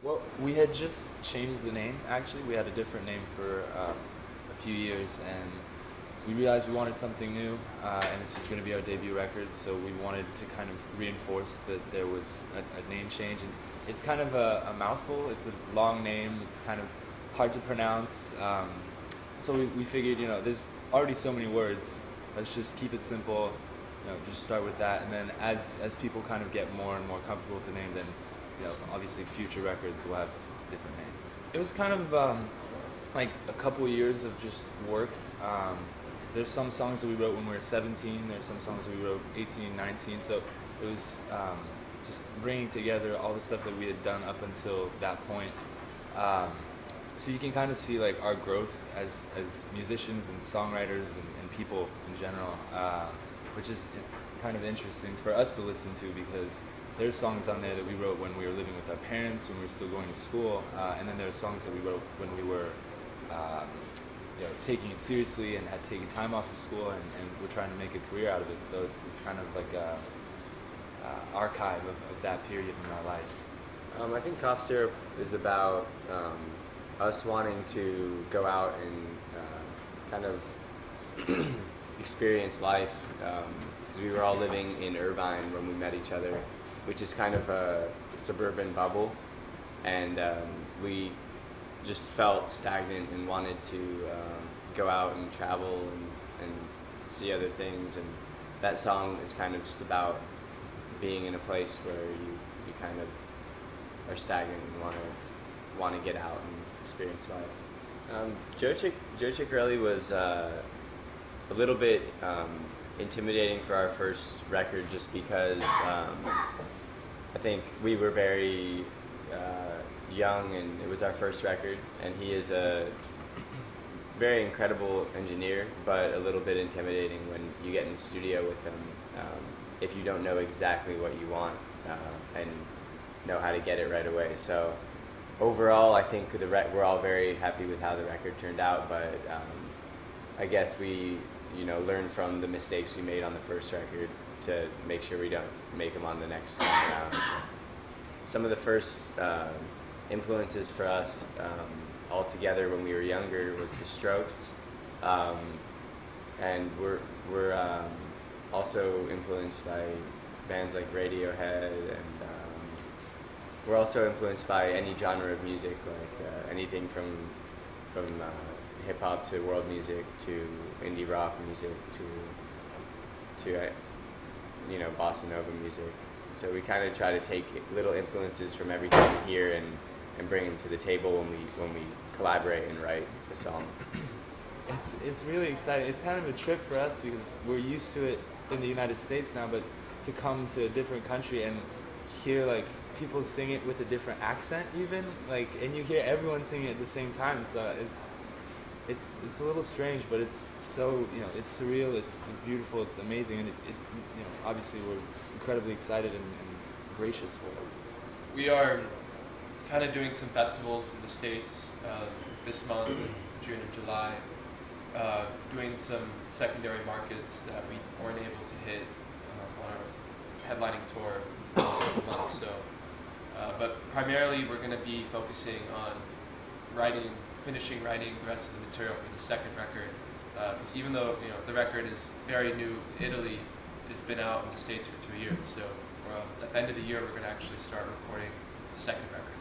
Well, we had just changed the name, actually. We had a different name for a few years, and we realized we wanted something new, and this was going to be our debut record, so we wanted to kind of reinforce that there was a name change. And it's kind of a mouthful. It's a long name. It's kind of hard to pronounce. So we figured, there's already so many words. Let's just keep it simple. Just start with that, and then as people kind of get more and more comfortable with the name, then obviously future records will have different names. It was kind of like a couple years of just work. There's some songs that we wrote when we were 17. There's some songs that we wrote 18, 19. So it was just bringing together all the stuff that we had done up until that point. So you can kind of see like our growth as musicians and songwriters and people in general, which is kind of interesting for us to listen to, because there's songs on there that we wrote when we were living with our parents, when we were still going to school, and then there's songs that we wrote when we were taking it seriously and had taken time off of school, and we're trying to make a career out of it. So it's kind of like a archive of that period in our life. I think Cough Syrup is about us wanting to go out and kind of experience life, because we were all living in Irvine when we met each other, which is kind of a suburban bubble, and we just felt stagnant and wanted to go out and travel and see other things, and that song is kind of just about being in a place where you kind of are stagnant and want to get out and experience life. Joe Ciccarelli was a little bit intimidating for our first record, just because I think we were very young, and it was our first record, and he is a very incredible engineer, but a little bit intimidating when you get in the studio with him, if you don't know exactly what you want and know how to get it right away. So overall, I think we're all very happy with how the record turned out, but I guess we learn from the mistakes we made on the first record to make sure we don't make them on the next time around. Some of the first influences for us all together when we were younger was the Strokes, and we're also influenced by bands like Radiohead, and we're also influenced by any genre of music, like anything from hip hop to world music to indie rock music to bossa nova music. So we kind of try to take little influences from everything here and bring them to the table when we collaborate and write a song. It's really exciting. It's kind of a trip for us because we're used to it in the United States now, but to come to a different country and hear like people sing it with a different accent even, like, and you hear everyone singing it at the same time, so it's a little strange, but it's so, it's surreal, it's beautiful, it's amazing, and it obviously we're incredibly excited and gracious for it. We are kind of doing some festivals in the States this month, June and July, doing some secondary markets that we weren't able to hit on our headlining tour for those couple months. So, but primarily we're going to be focusing on finishing writing the rest of the material for the second record, because even though the record is very new to Italy, it's been out in the States for 2 years. So at the end of the year, we're going to actually start recording the second record.